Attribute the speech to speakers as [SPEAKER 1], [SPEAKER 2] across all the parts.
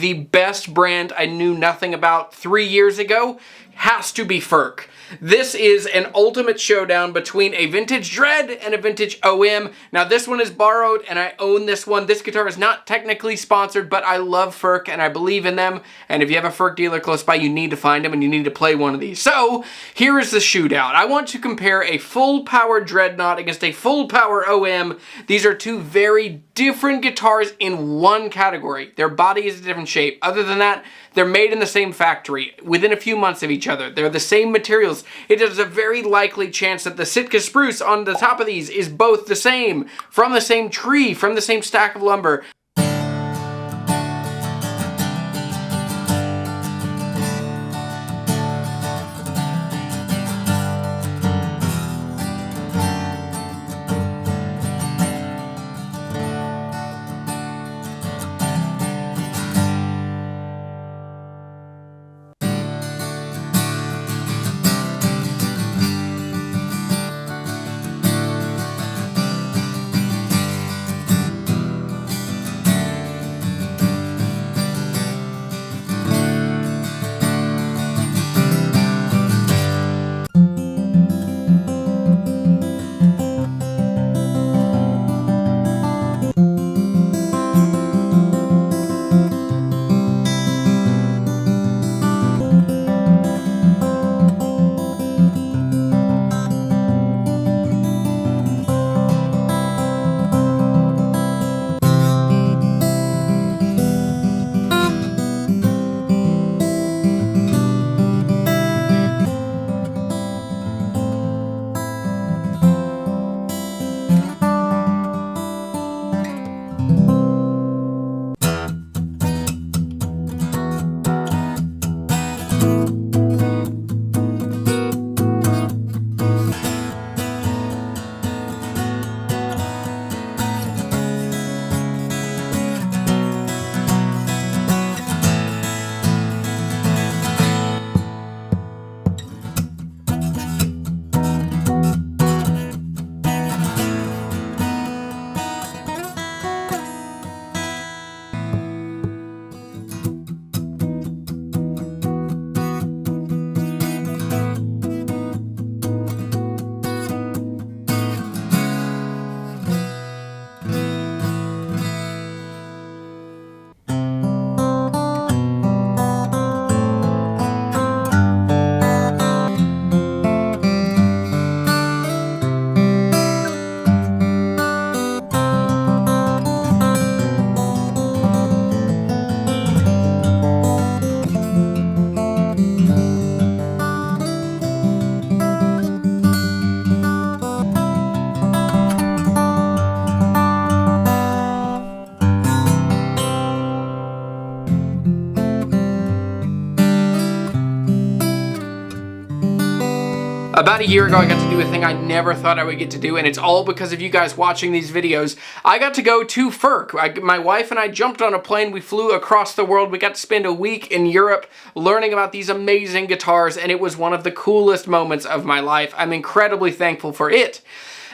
[SPEAKER 1] the best brand I knew nothing about 3 years ago has to be Furch. This is an ultimate showdown between a vintage Dread and a vintage OM. Now this one is borrowed and I own this one. This guitar is not technically sponsored, but I love Furch and I believe in them. And if you have a Furch dealer close by, you need to find them and you need to play one of these. So here is the shootout. I want to compare a full power Dreadnought against a full power OM. These are two very different guitars in one category. Their body is a different shape. Other than that, they're made in the same factory within a few months of each other. They're the same materials. It is a very likely chance that the Sitka spruce on the top of these is both the same, from the same tree, from the same stack of lumber. About a year ago, I got to do a thing I never thought I would get to do, and it's all because of you guys watching these videos. I got to go to Furch. My wife and I jumped on a plane. We flew across the world. We got to spend a week in Europe learning about these amazing guitars, and it was one of the coolest moments of my life. I'm incredibly thankful for it.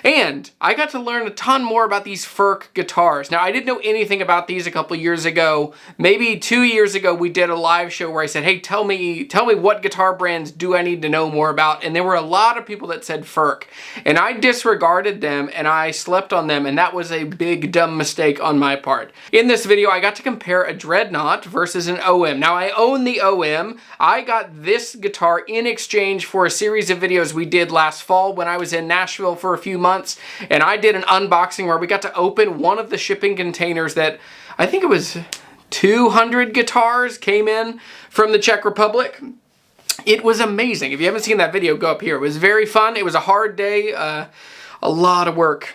[SPEAKER 1] And I got to learn a ton more about these Furch guitars. Now, I didn't know anything about these a couple years ago. Maybe 2 years ago, we did a live show where I said, hey, tell me what guitar brands do I need to know more about? And there were a lot of people that said Furch. And I disregarded them and I slept on them, and that was a big dumb mistake on my part. In this video, I got to compare a Dreadnought versus an OM. Now, I own the OM. I got this guitar in exchange for a series of videos we did last fall when I was in Nashville for a few months. And I did an unboxing where we got to open one of the shipping containers that I think it was 200 guitars came in from the Czech Republic. It was amazing. If you haven't seen that video, go up here. It was very fun. It was a hard day, a lot of work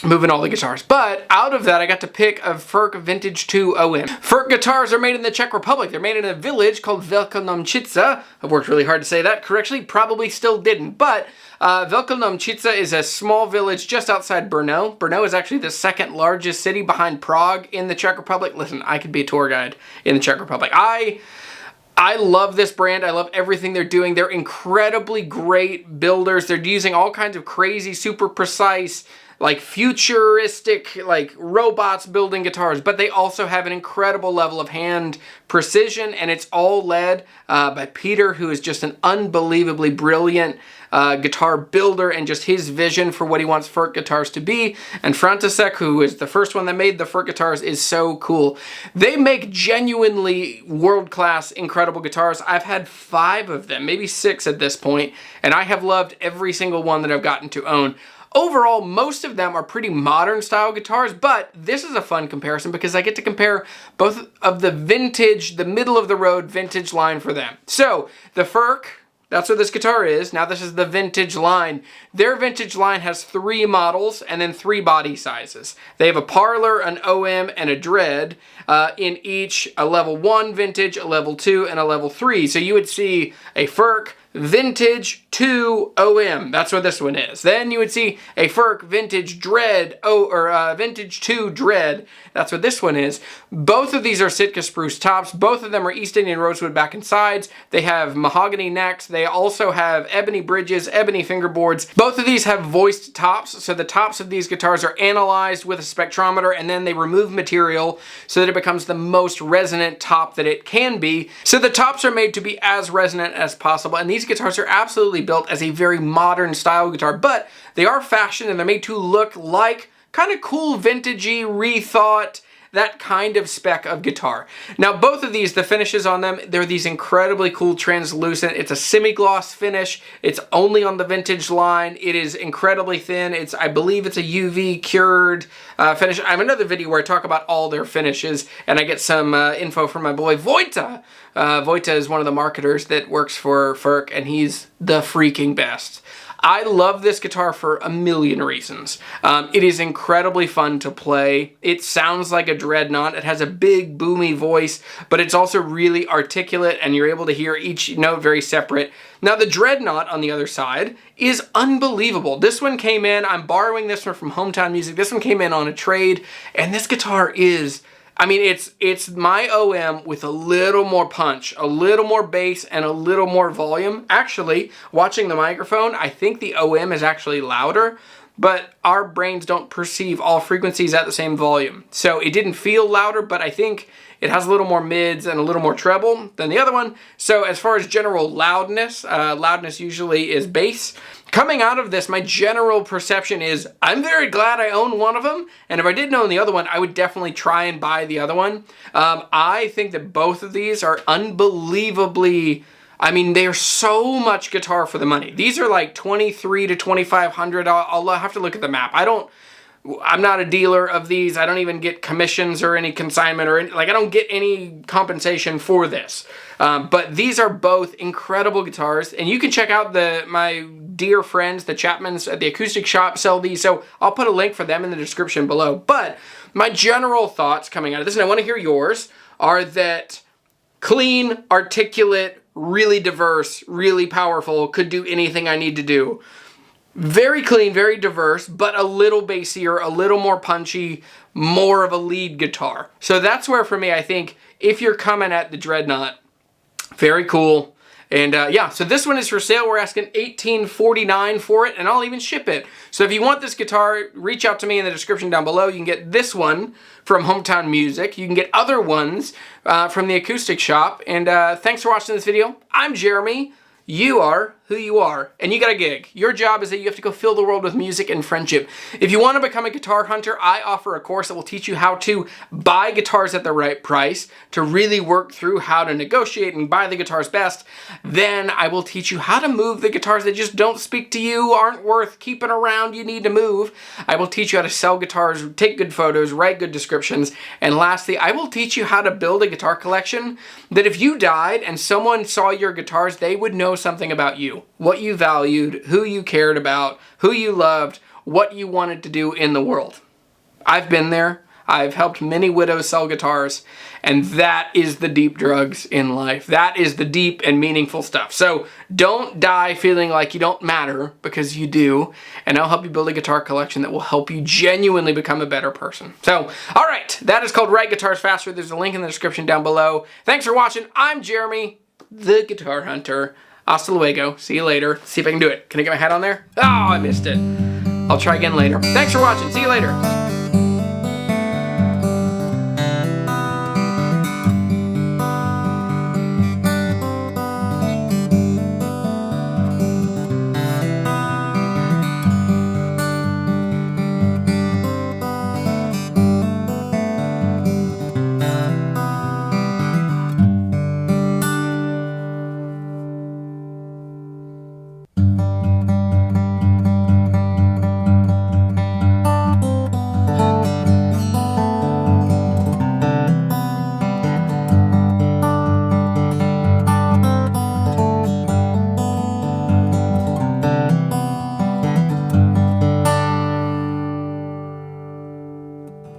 [SPEAKER 1] moving all the guitars. But out of that, I got to pick a Furch Vintage 2 OM. Furch guitars are made in the Czech Republic. They're made in a village called Velkonomčice. I've worked really hard to say that correctly. Probably still didn't. But Velkonomčice is a small village just outside Brno. Brno is actually the second largest city behind Prague in the Czech Republic. Listen, I could be a tour guide in the Czech Republic. I love this brand. I love everything they're doing. They're incredibly great builders. They're using all kinds of crazy, super precise like futuristic, like robots building guitars, but they also have an incredible level of hand precision, and it's all led by Peter, who is just an unbelievably brilliant guitar builder, and just his vision for what he wants Furch guitars to be. And František, who is the first one that made the Furch guitars, is so cool. They make genuinely world-class, incredible guitars. I've had 5 of them, maybe 6 at this point, and I have loved every single one that I've gotten to own. Overall, most of them are pretty modern style guitars, but this is a fun comparison because I get to compare both of the vintage, the middle of the road vintage line for them. So the Furch, that's what this guitar is. Now this is the vintage line. Their vintage line has 3 models and then 3 body sizes. They have a Parlor, an OM, and a Dread, in each a level 1 vintage, a level 2, and a level 3. So you would see a Furch Vintage 2 OM. That's what this one is. Then you would see a Furch Vintage Dread, Vintage 2 Dread. That's what this one is. Both of these are Sitka spruce tops. Both of them are East Indian rosewood back and sides. They have mahogany necks. They also have ebony bridges, ebony fingerboards. Both of these have voiced tops. So the tops of these guitars are analyzed with a spectrometer, and then they remove material so that it becomes the most resonant top that it can be. So the tops are made to be as resonant as possible, and these guitars are absolutely built as a very modern style guitar, but they are fashioned and they're made to look like kind of cool, vintagey, rethought, that kind of spec of guitar. Now both of these, the finishes on them, they're these incredibly cool translucent. It's a semi-gloss finish. It's only on the vintage line. It is incredibly thin. I believe it's a UV cured finish. I have another video where I talk about all their finishes, and I get some info from my boy Vojta. Vojta is one of the marketers that works for Furch, and he's the freaking best. I love this guitar for a million reasons. It is incredibly fun to play. It sounds like a Dreadnought. It has a big boomy voice, but it's also really articulate, and you're able to hear each note very separate. Now the Dreadnought on the other side is unbelievable. This one came in, I'm borrowing this one from Hometown Music. This one came in on a trade, and this guitar is, I mean, it's my OM with a little more punch, a little more bass, and a little more volume. Actually, watching the microphone, I think the OM is actually louder, but our brains don't perceive all frequencies at the same volume. So it didn't feel louder, but I think it has a little more mids and a little more treble than the other one. So as far as general loudness, loudness usually is bass. Coming out of this, my general perception is I'm very glad I own one of them, and if I didn't own the other one, I would definitely try and buy the other one. I think that both of these are unbelievably, I mean, they're so much guitar for the money. These are like $2,300 to $2,500. I'll have to look at the map. I'm not a dealer of these. I don't even get commissions or any consignment or any, like I don't get any compensation for this. But these are both incredible guitars, and you can check out my dear friends, the Chapmans at the Acoustic Shop sell these, so I'll put a link for them in the description below. But my general thoughts coming out of this, and I want to hear yours, are that clean, articulate, really diverse, really powerful, could do anything I need to do. Very clean, very diverse, but a little bassier, a little more punchy, more of a lead guitar. So that's where, for me, I think if you're coming at the Dreadnought, very cool. And yeah, so this one is for sale. We're asking $18.49 for it, and I'll even ship it. So if you want this guitar, reach out to me in the description down below. You can get this one from Hometown Music. You can get other ones from the Acoustic Shop. And thanks for watching this video. I'm Jeremy. You are who you are, and you got a gig. Your job is that you have to go fill the world with music and friendship. If you want to become a guitar hunter, I offer a course that will teach you how to buy guitars at the right price, to really work through how to negotiate and buy the guitars best. Then I will teach you how to move the guitars that just don't speak to you, aren't worth keeping around, you need to move. I will teach you how to sell guitars, take good photos, write good descriptions, and lastly, I will teach you how to build a guitar collection that if you died and someone saw your guitars, they would know something about you. What you valued, who you cared about, who you loved, what you wanted to do in the world. I've been there. I've helped many widows sell guitars, and that is the deep drugs in life. That is the deep and meaningful stuff. So don't die feeling like you don't matter, because you do, and I'll help you build a guitar collection that will help you genuinely become a better person. So, all right, that is called Write Guitars Faster. There's a link in the description down below. Thanks for watching. I'm Jeremy, the Guitar Hunter. Hasta luego. See you later. See if I can do it. Can I get my hat on there? Oh, I missed it. I'll try again later. Thanks for watching. See you later.